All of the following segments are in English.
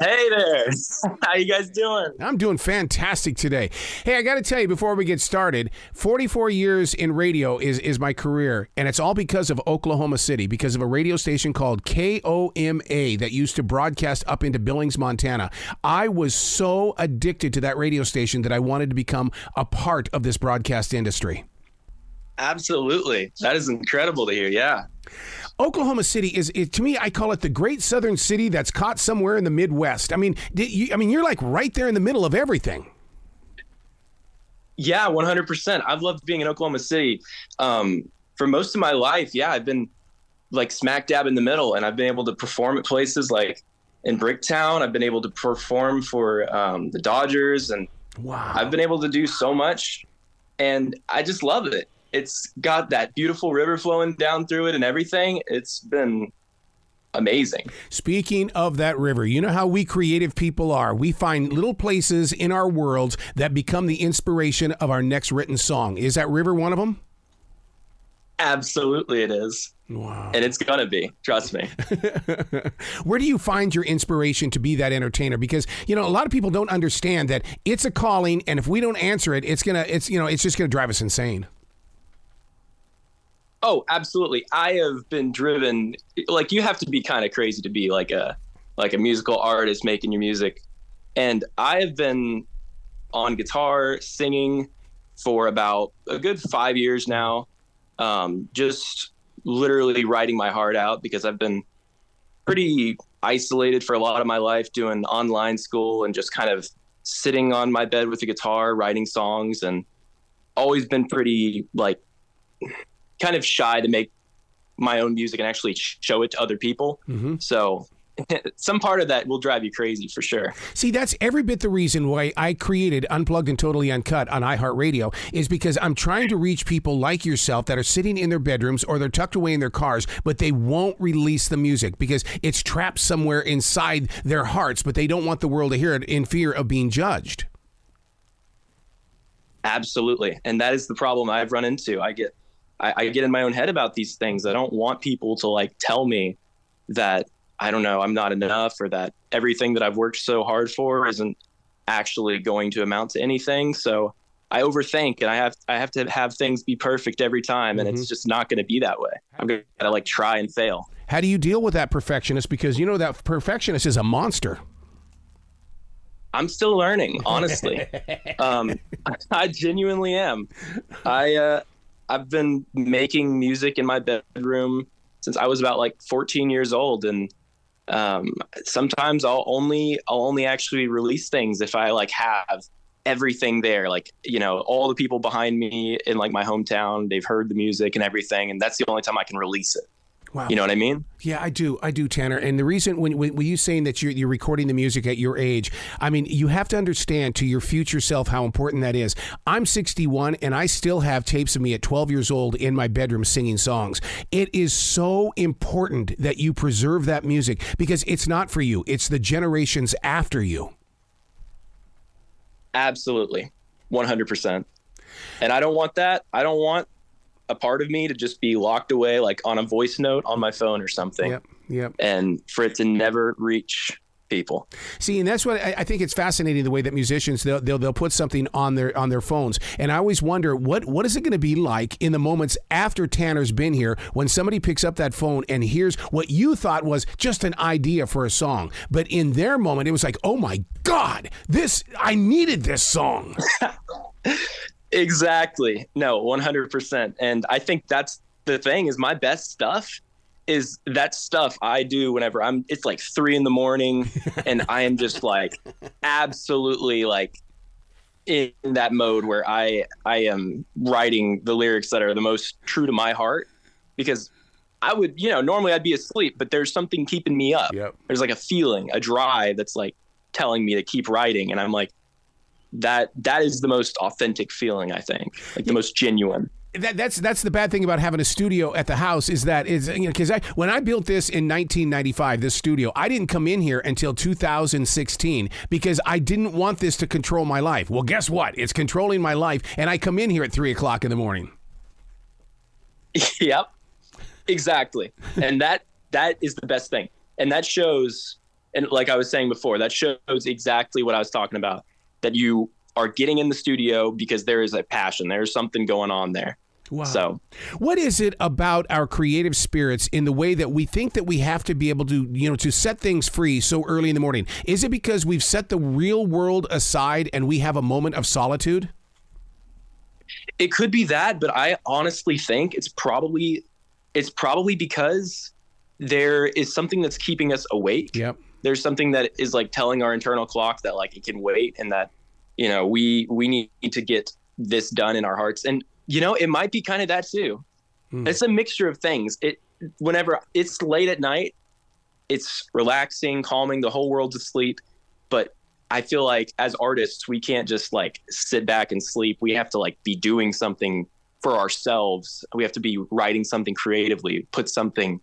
Hey there. How you guys doing? I'm doing fantastic today. Hey, I got to tell you before we get started, 44 years in radio is my career, and it's all because of Oklahoma City, because of a radio station called KOMA that used to broadcast up into Billings, Montana. I was so addicted to that radio station that I wanted to become a part of this broadcast industry. Absolutely. That is incredible to hear. Yeah. Oklahoma City is, to me, I call it the great southern city that's caught somewhere in the Midwest. I mean, you're like right there in the middle of everything. Yeah, 100%. I've loved being in Oklahoma City for most of my life. Yeah, I've been like smack dab in the middle, and I've been able to perform at places like in Bricktown. I've been able to perform for the Dodgers, and wow, I've been able to do so much, and I just love it. It's got that beautiful river flowing down through it and everything. It's been amazing. Speaking of that river, you know how we creative people are. We find little places in our worlds that become the inspiration of our next written song. Is that river one of them? Absolutely it is. Wow. And it's going to be. Trust me. Where do you find your inspiration to be that entertainer? Because, you know, a lot of people don't understand that it's a calling, and if we don't answer it, it's just going to drive us insane. Oh, absolutely. I have been driven, like, you have to be kind of crazy to be like a musical artist making your music. And I have been on guitar singing for about a good 5 years now. Just literally writing my heart out because I've been pretty isolated for a lot of my life, doing online school and just kind of sitting on my bed with a guitar, writing songs, and always been pretty like kind of shy to make my own music and actually show it to other people. Mm-hmm. So some part of that will drive you crazy for sure. See, that's every bit the reason why I created Unplugged and Totally Uncut on iHeartRadio, is because I'm trying to reach people like yourself that are sitting in their bedrooms or they're tucked away in their cars, but they won't release the music because it's trapped somewhere inside their hearts, but they don't want the world to hear it in fear of being judged. Absolutely. And that is the problem I've run into. I get in my own head about these things. I don't want people to like tell me that, I don't know, I'm not enough, or that everything that I've worked so hard for isn't actually going to amount to anything. So I overthink, and I have to have things be perfect every time. And it's just not going to be that way. I'm going to like try and fail. How do you deal with that perfectionist? Because you know that perfectionist is a monster. I'm still learning, honestly. I genuinely am. I've been making music in my bedroom since I was about like 14 years old. And sometimes I'll only actually release things if I like have everything there. Like, you know, all the people behind me in like my hometown, they've heard the music and everything. And that's the only time I can release it. Wow. You know what I mean? Yeah, I do, Tanner. And the reason when you saying that you're recording the music at your age, I mean, you have to understand to your future self how important that is. I'm 61 and I still have tapes of me at 12 years old in my bedroom singing songs. It is so important that you preserve that music because it's not for you. It's the generations after you. Absolutely. 100%. And I don't want that. I don't want a part of me to just be locked away like on a voice note on my phone or something. Yep. And for it to never reach people. See, and that's what I think it's fascinating, the way that musicians they'll put something on their phones. And I always wonder what is it going to be like in the moments after Tanner's been here when somebody picks up that phone and hears what you thought was just an idea for a song, but in their moment it was like, oh my God, I needed this song. Exactly. No, 100%. And I think that's the thing, is my best stuff is that stuff I do whenever it's like 3 a.m. and I am just like absolutely like in that mode where I am writing the lyrics that are the most true to my heart, because I would, normally I'd be asleep, but there's something keeping me up. Yep. There's like a feeling, a drive that's like telling me to keep writing. And I'm like, that is the most authentic feeling, I think, like the most genuine. That's the bad thing about having a studio at the house is because when I built this in 1995, this studio, I didn't come in here until 2016 because I didn't want this to control my life. Well, guess what? It's controlling my life, and I come in here at 3 o'clock in the morning. Yep, exactly. And that is the best thing. And that shows And like I was saying before, that shows exactly what I was talking about, that you are getting in the studio because there is a passion. There's something going on there. Wow. So what is it about our creative spirits in the way that we think that we have to be able to, to set things free so early in the morning? Is it because we've set the real world aside and we have a moment of solitude? It could be that, but I honestly think it's probably because there is something that's keeping us awake. Yep. There's something that is like telling our internal clock that like it can wait, and that, we need to get this done in our hearts. And, it might be kind of that too. It's a mixture of things. Whenever it's late at night, it's relaxing, calming, the whole world's asleep. But I feel like as artists, we can't just like sit back and sleep. We have to like be doing something for ourselves. We have to be writing something creatively, put something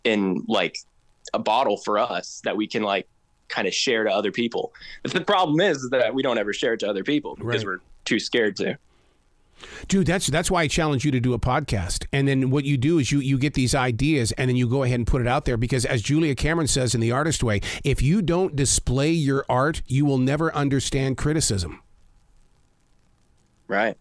in like a bottle for us that we can like kind of share to other people. But the problem is that we don't ever share it to other people because we're too scared to. Dude, that's why I challenge you to do a podcast. And then what you do is you get these ideas and then you go ahead and put it out there, because as Julia Cameron says in The Artist Way, if you don't display your art, you will never understand criticism. Right.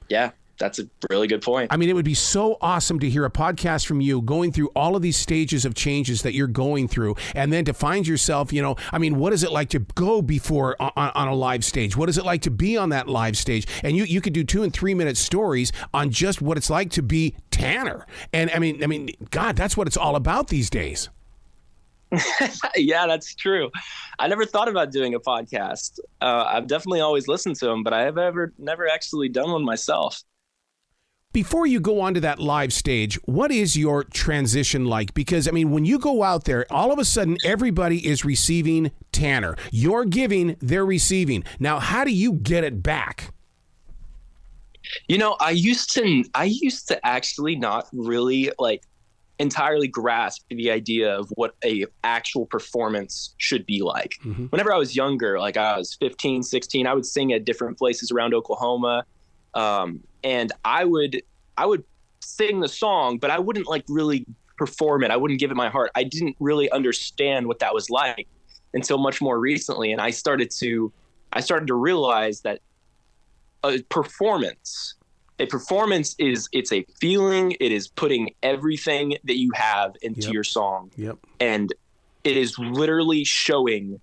Yeah. That's a really good point. I mean, it would be so awesome to hear a podcast from you going through all of these stages of changes that you're going through, and then to find yourself, what is it like to go before on a live stage? What is it like to be on that live stage? And you could do 2 and 3 minute stories on just what it's like to be Tanner. And I mean, God, that's what it's all about these days. Yeah, that's true. I never thought about doing a podcast. I've definitely always listened to them, but I have never actually done one myself. Before you go onto that live stage, what is your transition like? Because, when you go out there, all of a sudden, everybody is receiving Tanner. You're giving, they're receiving. Now, how do you get it back? I used to actually not really like entirely grasp the idea of what a actual performance should be like. Mm-hmm. Whenever I was younger, like I was 15, 16, I would sing at different places around Oklahoma. And I would sing the song, but I wouldn't like really perform it. I wouldn't give it my heart. I didn't really understand what that was like until much more recently. And I started to realize that a performance it's a feeling. It is putting everything that you have into your song. Yep. And it is literally showing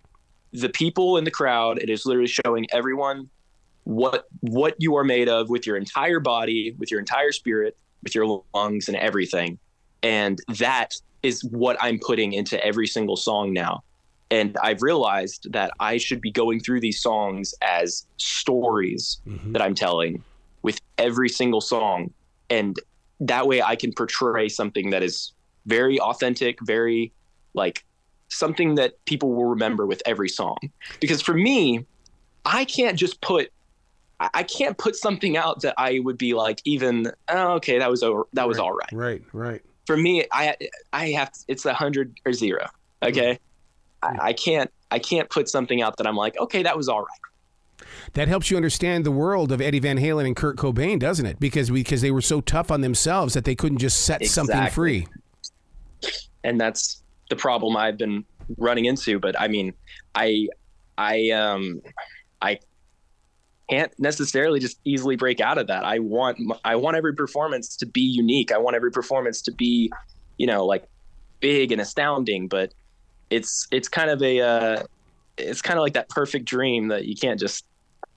the people in the crowd. It is literally showing everyone what you are made of, with your entire body, with your entire spirit, with your lungs and everything. And that is what I'm putting into every single song now. And I've realized that I should be going through these songs as stories that I'm telling with every single song. And that way I can portray something that is very authentic, very like something that people will remember with every song. Because for me, I can't put something out that I would be like, even, okay, that was all right. Right. For me, I have to, it's 100 or 0. Okay. I can't put something out that I'm like, okay, that was all right. That helps you understand the world of Eddie Van Halen and Kurt Cobain, doesn't it? Because they were so tough on themselves that they couldn't just set something free. And that's the problem I've been running into. But I mean, I can't necessarily just easily break out of that. I want every performance to be unique. I want every performance to be, like big and astounding, but it's kind of like that perfect dream that you can't just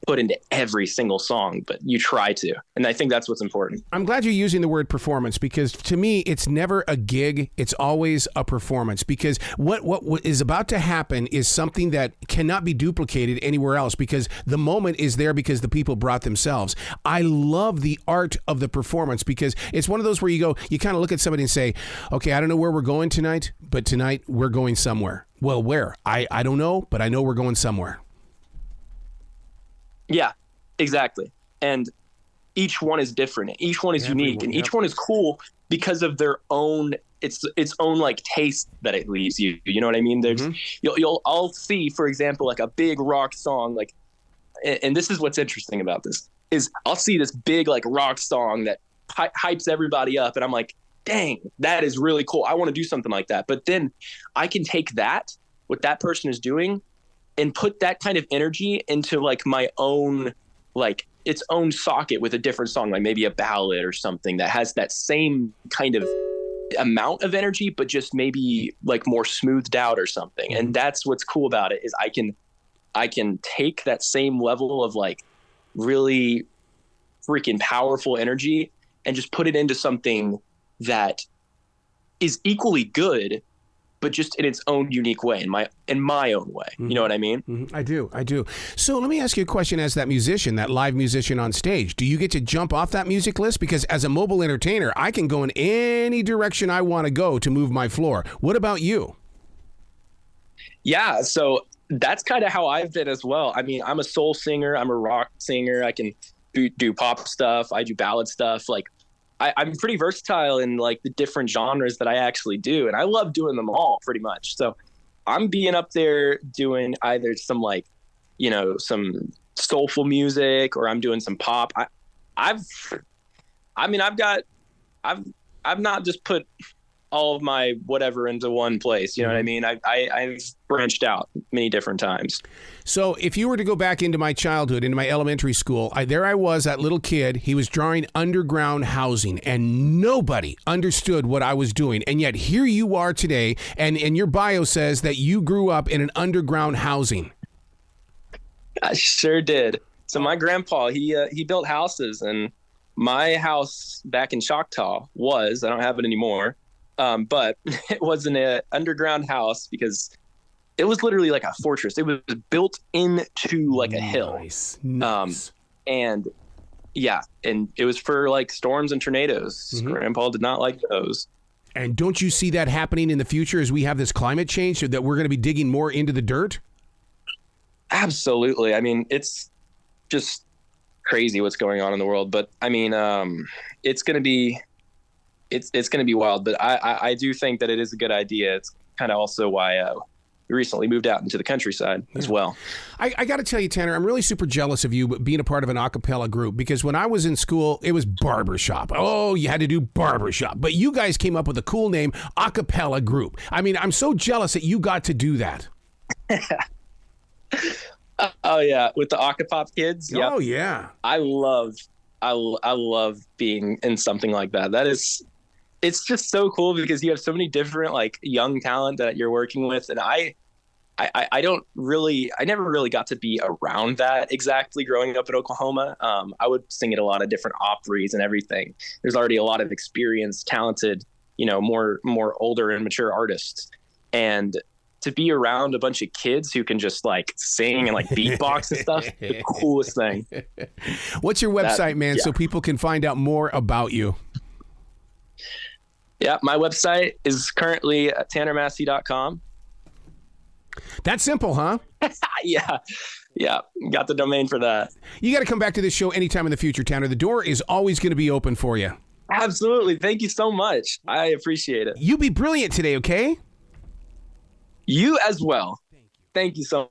put into every single song, but you try to. And I think that's what's important. I'm glad you're using the word performance, because to me, it's never a gig. It's always a performance, because what is about to happen is something that cannot be duplicated anywhere else, because the moment is there because the people brought themselves. I love the art of the performance, because it's one of those where you kind of look at somebody and say, okay, I don't know where we're going tonight, but tonight we're going somewhere. Well, where? I don't know, but I know we're going somewhere. Yeah, exactly. And each one is different. Each one is unique, and each one is cool because of their own, its own like taste that it leaves you. You know what I mean? There's, I'll see, for example, like a big rock song, like, and this is what's interesting about this is I'll see this big like rock song that hypes everybody up, and I'm like, dang, that is really cool. I want to do something like that. But then I can take that what that person is doing and put that kind of energy into like my own, like its own socket with a different song, like maybe a ballad or something that has that same kind of amount of energy, but just maybe like more smoothed out or something. And that's what's cool about it, is I can take that same level of like really freaking powerful energy and just put it into something that is equally good, but just in its own unique way, in my own way. You know what I mean? I do. So let me ask you a question as that musician, that live musician on stage. Do you get to jump off that music list? Because as a mobile entertainer, I can go in any direction I want to go to move my floor. What about you? Yeah, so that's kind of how I've been as well. I mean, I'm a soul singer. I'm a rock singer. I can do pop stuff. I do ballad stuff. Like, I'm pretty versatile in like the different genres that I actually do. And I love doing them all pretty much. So I'm being up there doing either some like, you know, some soulful music, or I'm doing some pop. I've not just put all of my whatever into one place. You know what I mean? I've branched out many different times. So if you were to go back into my childhood, into my elementary school, there I was, that little kid. He was drawing underground housing, and nobody understood what I was doing. And yet here you are today, and your bio says that you grew up in an underground housing. I sure did. So my grandpa, he built houses, and my house back in Choctaw I don't have it anymore. But it was an underground house because it was literally like a fortress. It was built into like a hill. Nice. And yeah, and it was for like storms and tornadoes. Grandpa did not like those. And don't you see that happening in the future as we have this climate change, that we're going to be digging more into the dirt? Absolutely. I mean, it's just crazy what's going on in the world. But I mean, it's going to be... It's going to be wild, but I do think that it is a good idea. It's kind of also why we recently moved out into the countryside as well. I got to tell you, Tanner, I'm really super jealous of you being a part of an a cappella group, because when I was in school, it was barbershop. Oh, you had to do barbershop. But you guys came up with a cool name, a cappella group. I mean, I'm so jealous that you got to do that. Oh, yeah. With the ACAPOP kids. Yep. Oh, yeah. I love being in something like that. It's just so cool because you have so many different like young talent that you're working with. And I never really got to be around that exactly growing up in Oklahoma. I would sing at a lot of different Opries and everything. There's already a lot of experienced, talented, you know, more older and mature artists. And to be around a bunch of kids who can just like sing and like beatbox and stuff, the coolest thing. What's your website, man, so people can find out more about you? Yeah, my website is currently tannermassey.com. That's simple, huh? Yeah, got the domain for that. You got to come back to this show anytime in the future, Tanner. The door is always going to be open for you. Absolutely. Thank you so much. I appreciate it. You be brilliant today, okay? You as well. Thank you so much.